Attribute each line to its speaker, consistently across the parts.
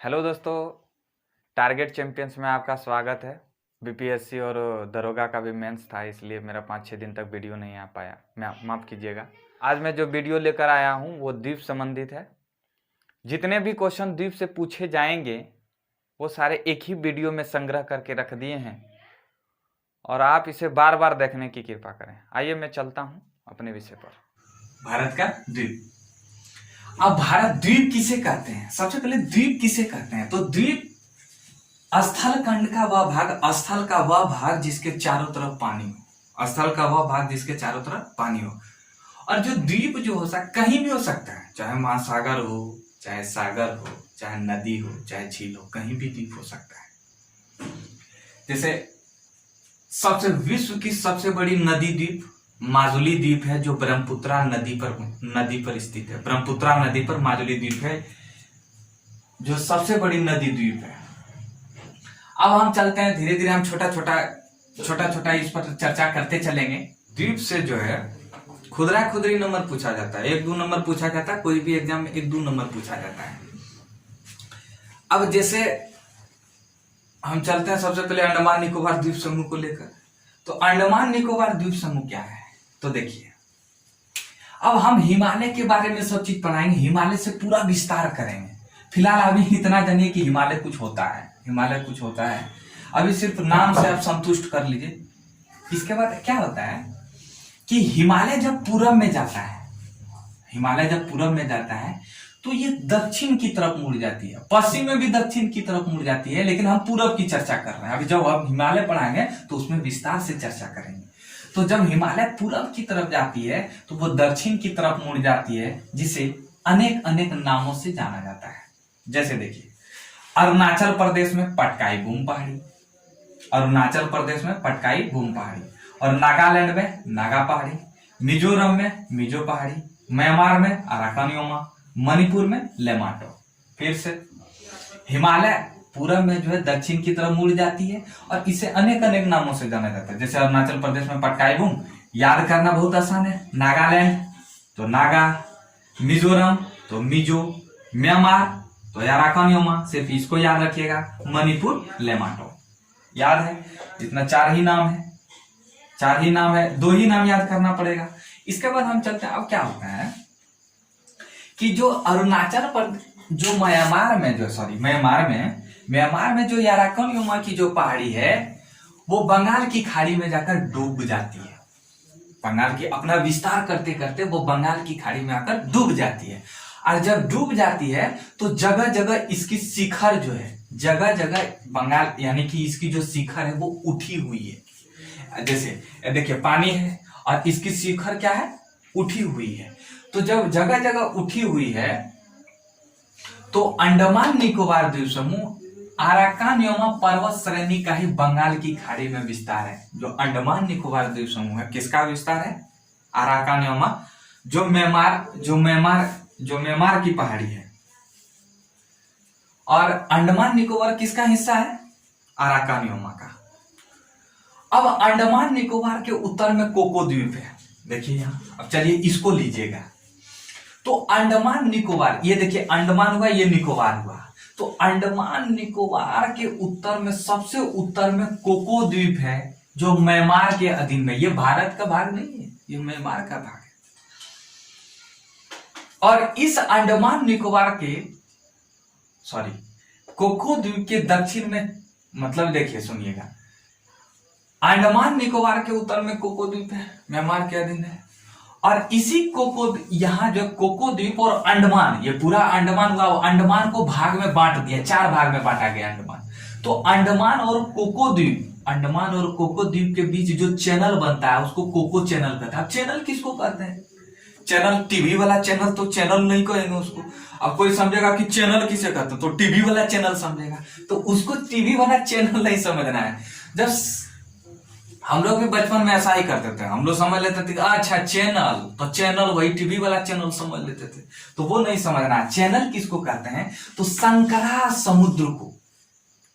Speaker 1: Hello दोस्तों, target champions में आपका स्वागत है। बीपीएससी और दरोगा का भी मेंस था, इसलिए मेरा 5-6 दिन तक वीडियो नहीं आ पाया, माफ़ कीजिएगा। आज मैं जो वीडियो लेकर आया हूँ वो द्वीप संबंधित है। जितने भी क्वेश्चन द्वीप से पूछे जाएंगे वो सारे एक ही वीडियो में संग्रह करके रख दिए हैं और आप इसे बार बार देखने की कृपा करें। आइए मैं चलता हूँ अपने विषय पर।
Speaker 2: भारत का द्वीप। अब भारत द्वीप किसे कहते हैं? सबसे पहले द्वीप किसे कहते हैं? तो द्वीप स्थल खंड का वह भाग, स्थल का वह भाग जिसके चारों तरफ पानी हो, स्थल का वह भाग जिसके चारों तरफ पानी हो। और जो द्वीप जो हो सकता कहीं भी हो सकता है, चाहे महासागर हो, चाहे सागर हो, चाहे नदी हो, चाहे झील हो, कहीं भी द्वीप हो सकता है। जैसे विश्व की सबसे बड़ी नदी द्वीप माजुली द्वीप है, जो ब्रह्मपुत्रा नदी पर स्थित है। ब्रह्मपुत्रा नदी पर माजुली द्वीप है, जो सबसे बड़ी नदी द्वीप है। अब हम चलते हैं धीरे धीरे, हम छोटा छोटा इस पर चर्चा करते चलेंगे। द्वीप से जो है खुदरी नंबर पूछा जाता है, 1-2 नंबर पूछा जाता है, कोई भी एग्जाम में 1-2 नंबर पूछा जाता है। अब जैसे हम चलते हैं सबसे पहले अंडमान निकोबार द्वीप समूह को लेकर। तो अंडमान निकोबार द्वीप समूह क्या है? तो देखिए, अब हम हिमालय के बारे में सब चीज पढ़ाएंगे, हिमालय से पूरा विस्तार करेंगे। फिलहाल अभी इतना जानिए कि हिमालय कुछ होता है, हिमालय कुछ होता है, अभी सिर्फ नाम से आप संतुष्ट कर लीजिए। इसके बाद क्या होता है कि हिमालय जब पूरब में जाता है, हिमालय जब पूरब में जाता है तो ये दक्षिण की तरफ मुड़ जाती है, पश्चिम में भी दक्षिण की तरफ मुड़ जाती है, लेकिन हम पूरब की चर्चा कर रहे हैं। अभी जब हम हिमालय पढ़ाएंगे तो उसमें विस्तार से चर्चा करेंगे। तो जब हिमालय पूरब की तरफ जाती है तो वो दक्षिण की तरफ मुड़ जाती है, जिसे अनेक अनेक नामों से जाना जाता है। जैसे देखिए, अरुणाचल प्रदेश में पटकाई बूम पहाड़ी, अरुणाचल प्रदेश में पटकाई बूम पहाड़ी, और नागालैंड में नागा पहाड़ी, मिजोरम में मिजो पहाड़ी, म्यांमार में अराकानियोमा, मणिपुर में लेमाटो। फिर से हिमालय पूरब में जो है दक्षिण की तरफ मुड़ जाती है और इसे अनेक अनेक नामों से जाना जाता है। जैसे अरुणाचल प्रदेश में पटकाई बूम, याद करना बहुत आसान है। नागालैंड तो नागा, मिजोरम तो मिजो, म्यांमार तो अराकानियोमा, सिर्फ इसको याद रखिएगा। मणिपुर लेमाटो, याद है? इतना 4 ही नाम है, 4 ही नाम है, 2 ही नाम याद करना पड़ेगा। इसके बाद हम चलते हैं। अब क्या होता है कि जो अरुणाचल पर जो म्यांमार में जो अराकानियोमा की जो पहाड़ी है वो बंगाल की खाड़ी में जाकर डूब जाती है। बंगाल की अपना विस्तार करते करते वो बंगाल की खाड़ी में आकर डूब जाती है। और जब डूब जाती है तो जगह जगह इसकी शिखर जो है, जगह जगह बंगाल यानी कि इसकी जो शिखर है वो उठी हुई है। जैसे देखिए, पानी है और इसकी शिखर क्या है? उठी हुई है। तो जब जगह जगह उठी हुई है तो अंडमान निकोबार द्वीप समूह अराकानियोमा पर्वत श्रेणी का ही बंगाल की खाड़ी में विस्तार है। जो अंडमान निकोबार द्वीप समूह है, किसका विस्तार है? अराकानियोमा, जो म्यांमार की पहाड़ी है। और अंडमान निकोबार किसका हिस्सा है? अराकानियोमा का। अब अंडमान निकोबार के उत्तर में कोको द्वीप है, देखिए यहां। अब चलिए इसको लीजिएगा। तो अंडमान निकोबार, ये देखिए अंडमान हुआ, ये निकोबार हुआ। तो अंडमान निकोबार के उत्तर में, सबसे उत्तर में कोको द्वीप है, जो म्यांमार के अधीन में। ये भारत का भाग नहीं है, ये म्यांमार का भाग है। और इस अंडमान निकोबार के कोको द्वीप के दक्षिण में, मतलब देखिए सुनिएगा, अंडमान निकोबार के उत्तर में कोको द्वीप है, म्यांमार के अधीन है। और इसी यहाँ जो कोको द्वीप और अंडमान, ये पूरा अंडमान हुआ, अंडमान को भाग में बांट दिया, 4 भाग में बांटा गया अंडमान। तो अंडमान और कोको द्वीप के बीच जो चैनल बनता है उसको कोको चैनल कहता है। अब चैनल किसको कहते हैं? चैनल, टीवी वाला चैनल तो चैनल नहीं कहेंगे उसको। अब कोई समझेगा कि चैनल किसे कहते हैं, तो टीवी वाला चैनल समझेगा, तो उसको टीवी वाला चैनल नहीं समझना है। जब हम लोग भी बचपन में ऐसा ही करते थे, हम लोग समझ लेते थे अच्छा चैनल, तो चैनल वही टीवी वाला चैनल समझ लेते थे, तो वो नहीं समझना। चैनल किसको कहते हैं? तो संकरा समुद्र को,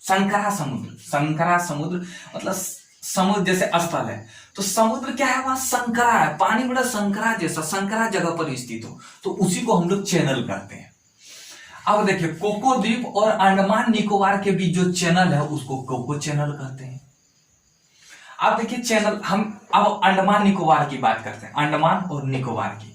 Speaker 2: संकरा समुद्र मतलब समुद्र जैसे स्थल है, तो समुद्र क्या है? वहां संकरा है, पानी बड़ा संकरा जैसा, संकरा जगह पर स्थित हो, तो उसी को हम लोग चैनल कहते हैं। अब देखिए कोको द्वीप और अंडमान निकोबार के बीच जो चैनल है उसको कोको चैनल कहते हैं। अब देखिए चैनल, हम अब अंडमान निकोबार की बात करते हैं, अंडमान और निकोबार की।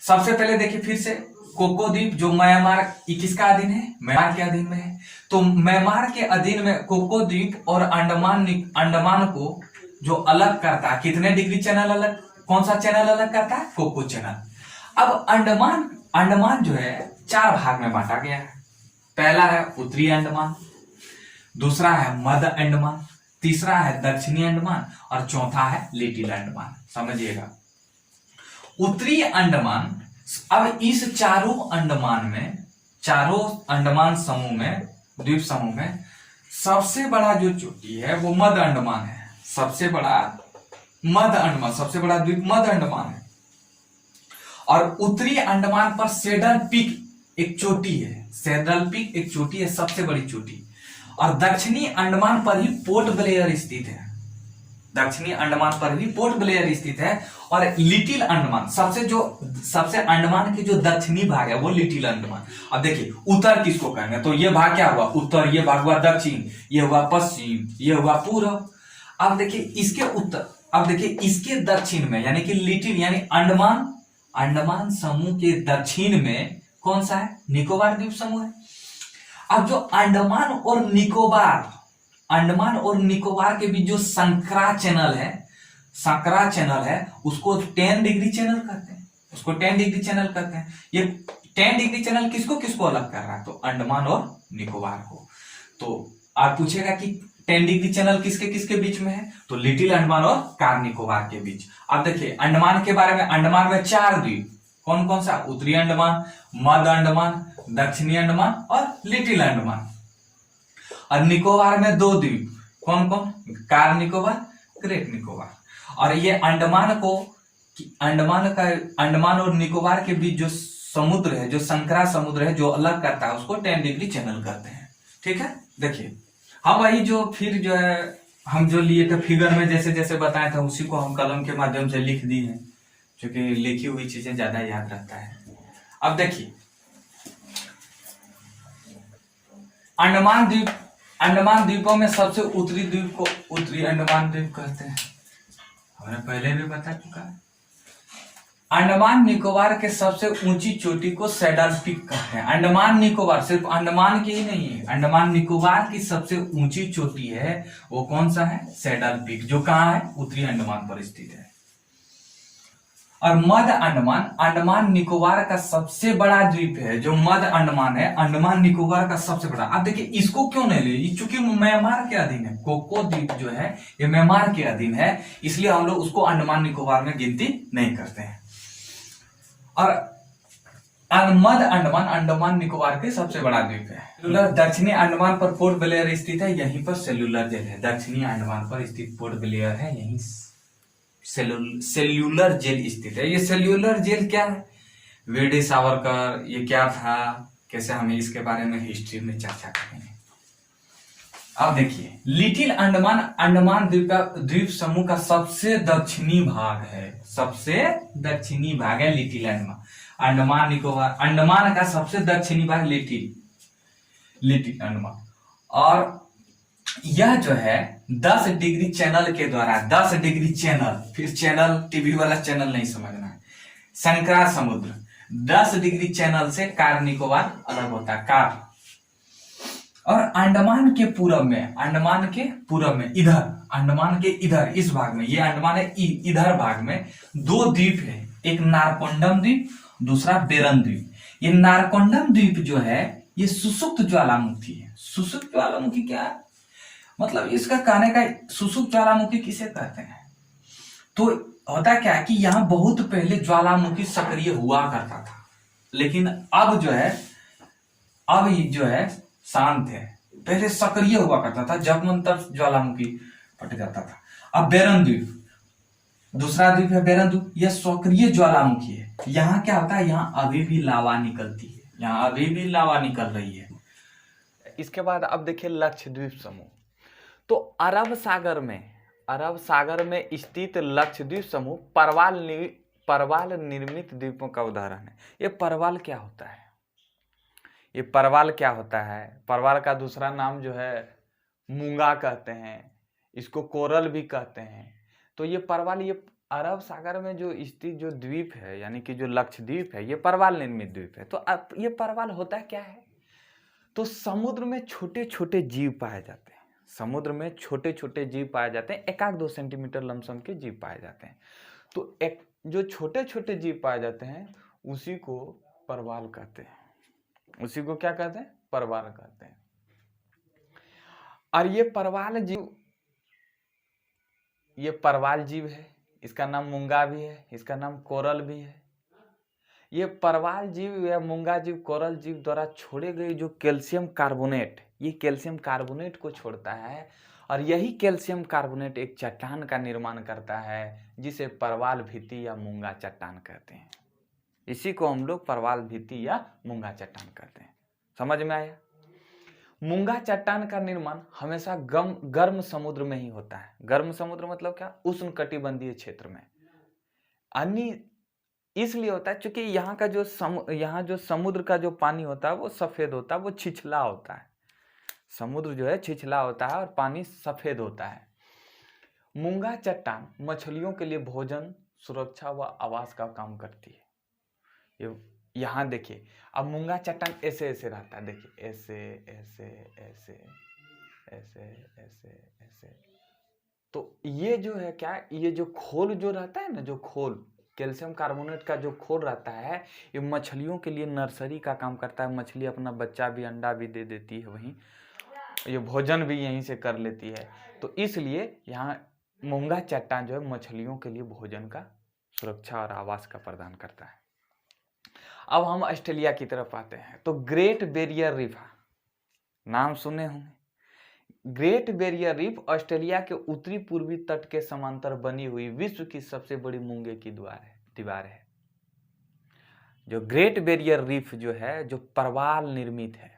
Speaker 2: सबसे पहले देखिए फिर से, कोको द्वीप जो म्यांमार किसका अधीन है, म्यांमार के अधीन में है। तो म्यांमार के अधीन में कोको द्वीप और अंडमान को जो अलग करता है, कितने डिग्री चैनल अलग, कौन सा चैनल अलग करता है, कोको चैनल। अब अंडमान जो है 4 भाग में बांटा गया है। पहला है उत्तरी अंडमान, दूसरा है मध्य अंडमान, तीसरा है दक्षिणी अंडमान और चौथा है लिटिल अंडमान। समझिएगा, उत्तरी अंडमान, अब इस चारों अंडमान समूह में, द्वीप समूह में सबसे बड़ा जो चोटी है वो मध्य अंडमान है। सबसे बड़ा द्वीप मध्य अंडमान है। और उत्तरी अंडमान पर सेडल पीक एक चोटी है, सबसे बड़ी चोटी। और दक्षिणी अंडमान पर ही पोर्ट ब्लेयर स्थित है। और लिटिल अंडमान, सबसे अंडमान के जो दक्षिणी भाग है वो लिटिल अंडमान। अब देखिए उत्तर किसको कहेंगे, तो ये भाग क्या हुआ उत्तर, ये भाग हुआ दक्षिण, ये हुआ पश्चिम, ये हुआ पूर्व। अब देखिए इसके उत्तर, अब देखिए इसके दक्षिण में यानी कि लिटिल यानी अंडमान समूह के दक्षिण में कौन सा है, निकोबार द्वीप समूह है। अब जो अंडमान और निकोबार के बीच जो संकरा चैनल है उसको 10 डिग्री चैनल कहते हैं। ये 10 डिग्री चैनल किसको अलग कर रहा है, तो अंडमान और निकोबार को। तो आप पूछेगा कि 10 डिग्री चैनल किसके बीच में है, तो लिटिल अंडमान और कार निकोबार के बीच। अब देखिए अंडमान के बारे में, अंडमान में 4 द्वीप, कौन सा, उत्तरी अंडमान, मध्य अंडमान, दक्षिणी अंडमान और लिटिल अंडमान। और निकोबार में 2 द्वीप, कौन, कार निकोबार, ग्रेट निकोबार। और ये अंडमान और निकोबार के बीच जो समुद्र है, जो संकरा समुद्र है, जो अलग करता है उसको 10 डिग्री चैनल कहते हैं। ठीक है, देखिए हम वही हम जो लिए थे फिगर में, जैसे बताया था उसी को हम कलम के माध्यम से लिख दी है, क्योंकि लिखी हुई चीजें ज्यादा याद रहता है। अब देखिए अंडमान द्वीपों में सबसे उत्तरी द्वीप को उत्तरी अंडमान द्वीप कहते हैं, हमने पहले भी बता चुका है। अंडमान निकोबार के सबसे ऊंची चोटी को सैडल पीक कहते हैं। अंडमान निकोबार, सिर्फ अंडमान की ही नहीं है, अंडमान निकोबार की सबसे ऊंची चोटी है वो कौन सा है, सैडल पीक, जो कहाँ है, उत्तरी अंडमान पर स्थित है। और मध्य अंडमान निकोबार का सबसे बड़ा द्वीप है, जो मध्य अंडमान है, अंडमान निकोबार का सबसे बड़ा। अब देखिए इसको क्यों नहीं ले, चूंकि म्यांमार के अधीन है, कोको द्वीप जो है ये म्यांमार के अधीन है, इसलिए हम लोग उसको अंडमान निकोबार में गिनती नहीं करते हैं। और मध्य अंडमान निकोबार के सबसे बड़ा द्वीप है। दक्षिणी अंडमान पर पोर्ट ब्लेयर स्थित है, यहीं पर सेल्यूलर जेल है। दक्षिणी अंडमान पर स्थित पोर्ट ब्लेयर है, यहीं सेल्यूलर जेल स्थित है। ये सेल्यूलर जेल क्या है, वीडी सावरकर, ये क्या था, कैसे, हमें इसके बारे में हिस्ट्री में चर्चा करेंगे। अब देखिए लिटिल अंडमान द्वीप समूह का सबसे दक्षिणी भाग है लिटिल अंडमान निकोबार। अंडमान का सबसे दक्षिणी भाग लिटिल अंडमान। और यह जो है 10 डिग्री चैनल के द्वारा, 10 डिग्री चैनल, फिर चैनल टीवी वाला चैनल नहीं समझना है, संकरा समुद्र 10 डिग्री चैनल से कार निकोबार अलग होता है, कार। और अंडमान के पूरब में इधर इस भाग में, ये अंडमान है, इधर भाग में 2 द्वीप है, एक नारकोंडम द्वीप, दूसरा बेरन द्वीप। ये नारकोंडम द्वीप जो है ये सुसुप्त ज्वालामुखी है। सुसुप्त ज्वालामुखी क्या है, मतलब इसका कहने का, सुसुप्त ज्वालामुखी किसे कहते हैं, तो होता क्या है कि यहाँ बहुत पहले ज्वालामुखी सक्रिय हुआ करता था, लेकिन अब जो है शांत है। पहले सक्रिय हुआ करता था, जब मन तब ज्वालामुखी फट जाता था। अब बेरन द्वीप, दूसरा द्वीप है बेरन द्वीप, यह सक्रिय ज्वालामुखी है। यहाँ क्या होता है, यहाँ अभी भी लावा निकलती है, यहाँ अभी भी लावा निकल रही है।
Speaker 1: इसके बाद अब देखिए लक्षद्वीप समूह। तो अरब सागर में स्थित लक्षद्वीप समूह परवाल निर्मित द्वीपों का उदाहरण है। ये परवाल क्या होता है, ये परवाल क्या होता है? परवाल का दूसरा नाम जो है मूंगा कहते हैं, इसको कोरल भी कहते हैं। तो ये परवाल ये अरब सागर में जो स्थित जो द्वीप है यानी कि जो लक्षद्वीप है, ये परवाल निर्मित द्वीप है। तो अब ये परवाल होता क्या है? तो समुद्र में छोटे छोटे जीव पाए जाते हैं, समुद्र में छोटे छोटे जीव पाए जाते हैं, 1-2 सेंटीमीटर लमसम के जीव पाए जाते हैं। तो एक जो छोटे छोटे जीव पाए जाते हैं उसी को परवाल कहते हैं, उसी को क्या कहते हैं? परवाल कहते हैं। और ये परवाल जीव है, इसका नाम मूंगा भी है, इसका नाम कोरल भी है। ये परवाल जीव या मूंगा जीव, कोरल जीव द्वारा छोड़े गए जो कैल्शियम कार्बोनेट, ये कैल्शियम कार्बोनेट को छोड़ता है और यही कैल्शियम कार्बोनेट एक चट्टान का निर्माण करता है जिसे परवाल भित्ति या मूंगा चट्टान कहते हैं। इसी को हम लोग परवाल भित्ति या मूंगा चट्टान कहते हैं। समझ में आया? मूंगा चट्टान का निर्माण हमेशा गर्म समुद्र में ही होता है। गर्म समुद्र मतलब क्या? उष्णकटिबंधीय क्षेत्र में। अन्य इसलिए होता है क्योंकि यहाँ का यहाँ जो समुद्र का जो पानी होता है वो सफेद होता है, वो छिछला होता है। समुद्र जो है छिछला होता है और पानी सफेद होता है। मूंगा चट्टान मछलियों के लिए भोजन, सुरक्षा व आवास का काम करती है। ये यहाँ देखिए, अब मूंगा चट्टान ऐसे ऐसे रहता है, देखिए ऐसे ऐसे ऐसे ऐसे ऐसे ऐसे। तो ये जो है क्या, ये जो खोल जो रहता है ना, जो खोल कैल्शियम कार्बोनेट का जो खोल रहता है, ये मछलियों के लिए नर्सरी का काम करता है। मछली अपना बच्चा भी अंडा भी दे देती है वहीं, ये भोजन भी यहीं से कर लेती है। तो इसलिए यहाँ मूंगा चट्टान जो है मछलियों के लिए भोजन का, सुरक्षा और आवास का प्रदान करता है। अब हम ऑस्ट्रेलिया की तरफ आते हैं। तो ग्रेट बैरियर रीफ, नाम सुने होंगे। ग्रेट बैरियर रीफ ऑस्ट्रेलिया के उत्तरी पूर्वी तट के समांतर बनी हुई विश्व की सबसे बड़ी मूंगे की दीवार है। जो ग्रेट बैरियर रीफ जो है, जो परवाल निर्मित है,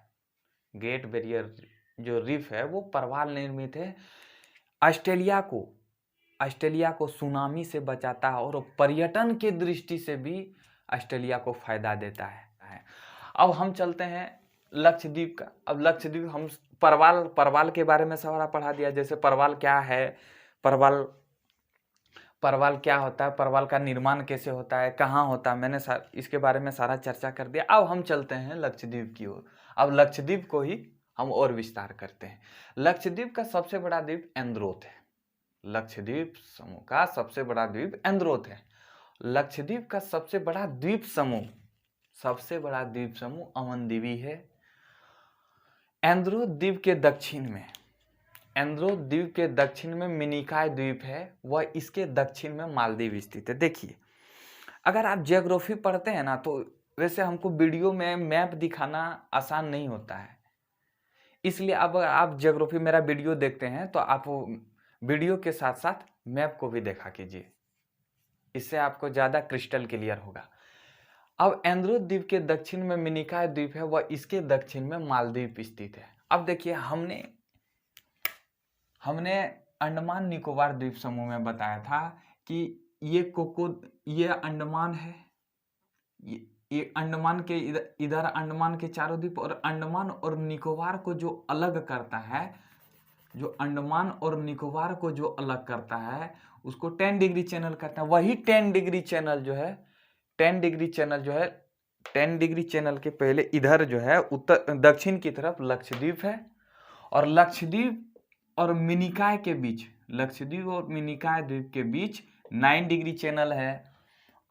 Speaker 1: ग्रेट बैरियर जो रीफ है वो परवाल निर्मित है। ऑस्ट्रेलिया को सुनामी से बचाता है और पर्यटन के दृष्टि से भी ऑस्ट्रेलिया को फायदा देता है। अब हम चलते हैं लक्षद्वीप का। अब लक्षद्वीप हम परवाल के बारे में सारा पढ़ा दिया, जैसे परवाल क्या है, परवाल क्या होता है, परवाल का निर्माण कैसे होता है, कहाँ होता है, मैंने इसके बारे में सारा चर्चा कर दिया। अब हम चलते हैं लक्षद्वीप की ओर। अब लक्षद्वीप को ही हम और विस्तार करते हैं। लक्षद्वीप का सबसे बड़ा द्वीप एंद्रोथ है। लक्षद्वीप समूह का सबसे बड़ा द्वीप एंद्रोथ है। लक्षद्वीप का सबसे बड़ा द्वीप समूह अमनदीवी है। एंद्रोथ द्वीप के दक्षिण में मिनिकॉय द्वीप है, वह इसके दक्षिण में मालदीव स्थित है। देखिए, अगर आप ज्योग्राफी पढ़ते हैं ना, तो वैसे हमको वीडियो में मैप दिखाना आसान नहीं होता है, इसलिए अब आप ज्योग्राफी मेरा वीडियो देखते हैं तो आप वीडियो के साथ साथ मैप को भी देखा कीजिए, इससे आपको ज्यादा क्रिस्टल क्लियर होगा। अब एंद्रोथ द्वीप के दक्षिण में मिनिकॉय द्वीप है, वह इसके दक्षिण में मालदीव स्थित है। अब देखिए, हमने अंडमान निकोबार द्वीप समूह में बताया था कि ये अंडमान है, ये अंडमान के इधर अंडमान के चारों द्वीप, और अंडमान और निकोबार को जो अलग करता है, जो अंडमान और निकोबार को जो अलग करता है उसको 10 डिग्री चैनल कहते हैं। वही 10 डिग्री चैनल जो है 10 डिग्री चैनल के पहले इधर जो है दक्षिण की तरफ लक्षद्वीप है, और लक्षद्वीप और मिनिकॉय द्वीप के बीच 9 डिग्री चैनल है,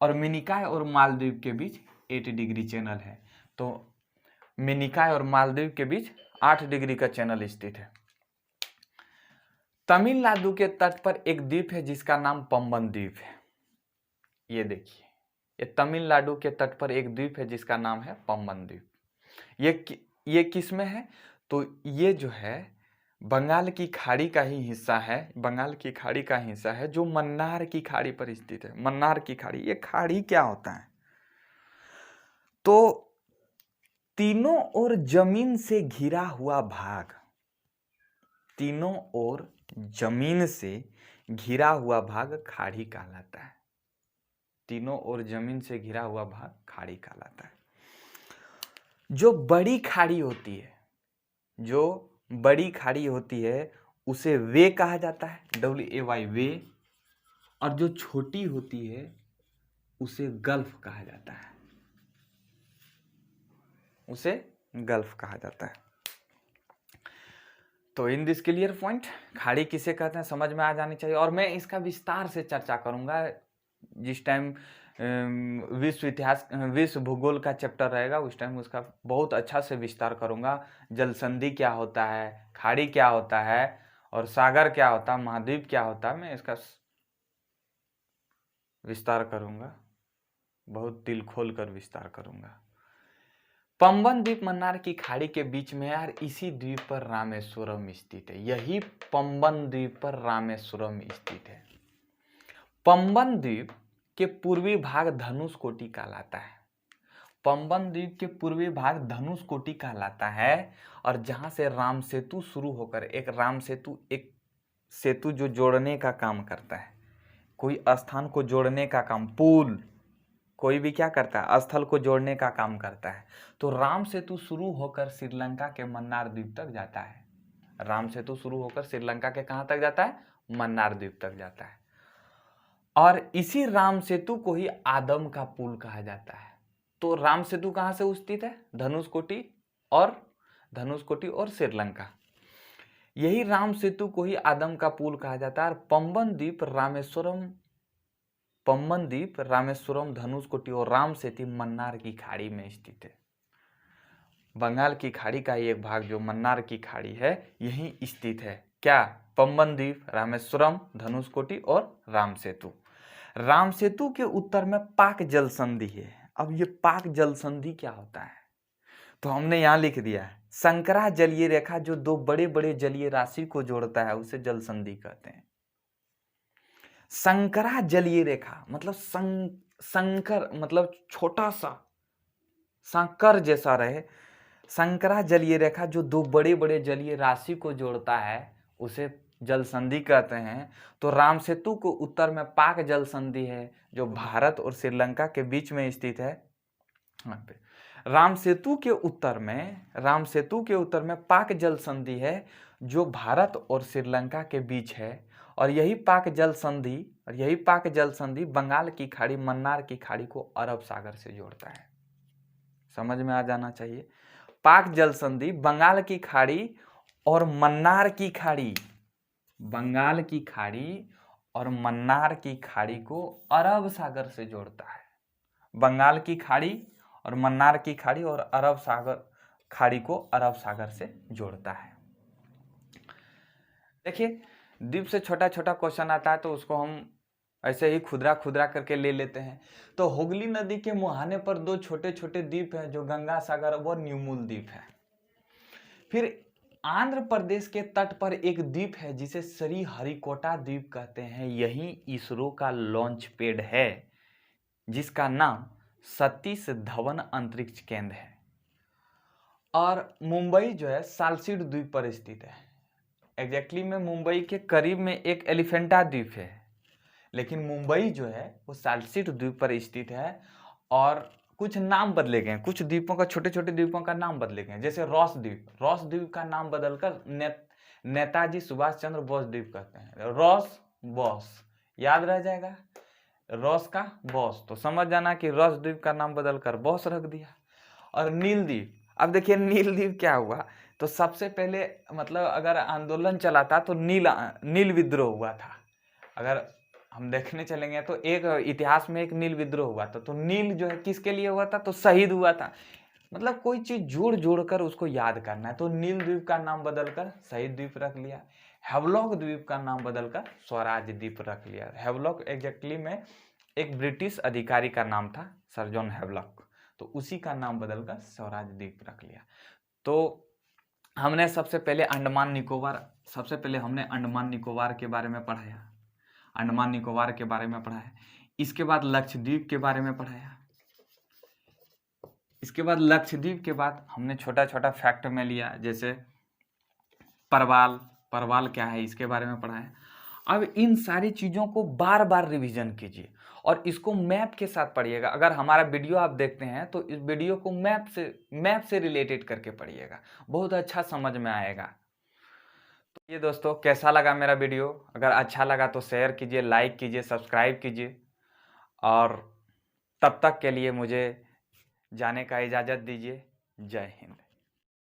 Speaker 1: और मिनिकॉय और मालदीव के बीच 8 डिग्री चैनल है। तो मिनिकॉय और मालदीव के बीच 8 डिग्री का चैनल स्थित है। तमिलनाडु के तट पर एक द्वीप है जिसका नाम पंबन द्वीप है। ये देखिए, ये तमिलनाडु के तट पर एक द्वीप है जिसका नाम है पंबन द्वीप। ये किस में है? तो ये जो है बंगाल की खाड़ी का ही हिस्सा है, जो मन्नार की खाड़ी पर स्थित है। मन्नार की खाड़ी, ये खाड़ी क्या होता है? तो तीनों ओर जमीन से घिरा हुआ भाग, तीनों ओर जमीन से घिरा हुआ भाग खाड़ी कहलाता है। तीनों ओर जमीन से घिरा हुआ भाग खाड़ी कहलाता है। जो बड़ी खाड़ी होती है, जो बड़ी खाड़ी होती है उसे वे कहा जाता है, WAY वे। और जो छोटी होती है उसे गल्फ कहा जाता है, उसे गल्फ कहा जाता है। तो इन दिस क्लियर पॉइंट, खाड़ी किसे कहते हैं समझ में आ जानी चाहिए। और मैं इसका विस्तार से चर्चा करूंगा जिस टाइम विश्व इतिहास विश्व भूगोल का चैप्टर रहेगा, उस टाइम उसका बहुत अच्छा से विस्तार करूंगा। जल संधि क्या होता है, खाड़ी क्या होता है, और सागर क्या होता है, महाद्वीप क्या होता है, मैं इसका विस्तार करूंगा, बहुत दिल खोल कर विस्तार करूंगा। पंबन द्वीप मन्नार की खाड़ी के बीच में यार, इसी द्वीप पर रामेश्वरम स्थित है। यही पंबन द्वीप पर रामेश्वरम स्थित है। पंबन द्वीप के पूर्वी भाग धनुषकोटि कहलाता है। पंबन द्वीप के पूर्वी भाग धनुषकोटि कहलाता है। और जहां से राम सेतु शुरू होकर एक सेतु जो जोड़ने का काम करता है, कोई स्थान को जोड़ने का काम, पुल कोई भी क्या करता है, स्थल को जोड़ने का काम करता है। तो राम सेतु शुरू होकर श्रीलंका के मन्नार द्वीप तक जाता है। राम सेतु शुरू होकर श्रीलंका के कहां तक जाता है, मन्नार द्वीप तक जाता है। और इसी राम सेतु को ही आदम का पुल कहा जाता है। तो राम सेतु कहां से स्थित है, धनुषकोटि और श्रीलंका। यही राम सेतु को ही आदम का पुल कहा जाता है। और पंबन द्वीप रामेश्वरम धनुषकोटि और राम सेतु मन्नार की खाड़ी में स्थित है। बंगाल की खाड़ी का एक भाग जो मन्नार की खाड़ी है यही स्थित है। क्या, पंबन द्वीप, रामेश्वरम, धनुषकोटि और राम सेतु। राम सेतु के उत्तर में पाक जल संधि है। अब ये पाक जल संधि क्या होता है, तो हमने यहां लिख दिया है, संकरा जलीय रेखा जो दो बड़े बड़े जलीय राशि को जोड़ता है उसे जल संधि कहते हैं। संकरा जलीय रेखा मतलब संकर मतलब छोटा सा संकर जैसा रहे। संकरा जलीय रेखा जो दो बड़े बड़े जलीय राशि को जोड़ता है उसे जल संधि कहते हैं। तो राम सेतु को उत्तर में पाक जल संधि है जो भारत और श्रीलंका के बीच में स्थित है। राम सेतु के उत्तर में पाक जल संधि है जो भारत और श्रीलंका के बीच है। और यही पाक जल संधि बंगाल की खाड़ी, मन्नार की खाड़ी को अरब सागर से जोड़ता है। समझ में आ जाना चाहिए। पाक जल संधि बंगाल की खाड़ी और मन्नार की खाड़ी, बंगाल की खाड़ी और मन्नार की खाड़ी को अरब सागर से जोड़ता है। बंगाल की खाड़ी और मन्नार की खाड़ी और अरब सागर खाड़ी को अरब सागर से जोड़ता है। देखिए, द्वीप से छोटा छोटा क्वेश्चन आता है तो उसको हम ऐसे ही खुदरा करके ले लेते हैं। तो हुगली नदी के मुहाने पर दो छोटे छोटे द्वीप हैं जो गंगा सागर व न्यूमूल द्वीप है। फिर आंध्र प्रदेश के तट पर एक द्वीप है जिसे श्रीहरिकोटा द्वीप कहते हैं। यही इसरो का लॉन्च पैड है जिसका नाम सतीश धवन अंतरिक्ष केंद्र है। और मुंबई जो है सालसीड द्वीप पर स्थित है। एग्जैक्टली में मुंबई के करीब में एक एलिफेंटा द्वीप है, लेकिन मुंबई जो है वो सालसीड द्वीप पर स्थित है। और कुछ नाम बदले गए, कुछ द्वीपों का, छोटे छोटे द्वीपों का नाम बदले गए। जैसे रॉस द्वीप का नाम बदलकर नेताजी सुभाष चंद्र बोस द्वीप कहते हैं। रॉस बॉस याद रह जाएगा, रॉस का बॉस, तो समझ जाना कि रॉस द्वीप का नाम बदलकर बॉस रख दिया। और नील द्वीप, अब देखिए नील द्वीप क्या हुआ, तो सबसे पहले मतलब अगर आंदोलन चला था तो नील विद्रोह हुआ था। अगर हम देखने चलेंगे तो एक इतिहास में एक नील विद्रोह हुआ था। तो नील जो है किसके लिए हुआ था, तो शहीद हुआ था। मतलब कोई चीज जोड़ कर उसको याद करना है। तो नील द्वीप का नाम बदलकर शहीद द्वीप रख लिया। हेवलॉक द्वीप का नाम बदलकर स्वराज द्वीप रख लिया। हेवलॉक एग्जैक्टली में एक ब्रिटिश अधिकारी का नाम था, सर जॉन हेवलॉक, तो उसी का नाम बदलकर स्वराज द्वीप रख लिया। तो हमने सबसे पहले अंडमान निकोबार के बारे में पढ़ाया, अंडमान निकोबार के बारे में पढ़ाया। इसके बाद लक्षद्वीप के बारे में पढ़ाया। इसके बाद लक्षद्वीप के बाद हमने छोटा छोटा फैक्ट में लिया, जैसे परवाल क्या है इसके बारे में पढ़ाया। अब इन सारी चीज़ों को बार बार रिवीजन कीजिए और इसको मैप के साथ पढ़िएगा। अगर हमारा वीडियो आप देखते हैं तो इस वीडियो को मैप से रिलेटेड करके पढ़िएगा, बहुत अच्छा समझ में आएगा। तो ये दोस्तों, कैसा लगा मेरा वीडियो? अगर अच्छा लगा तो शेयर कीजिए, लाइक कीजिए, सब्सक्राइब कीजिए और तब तक के लिए मुझे जाने का इजाज़त दीजिए। जय हिंद।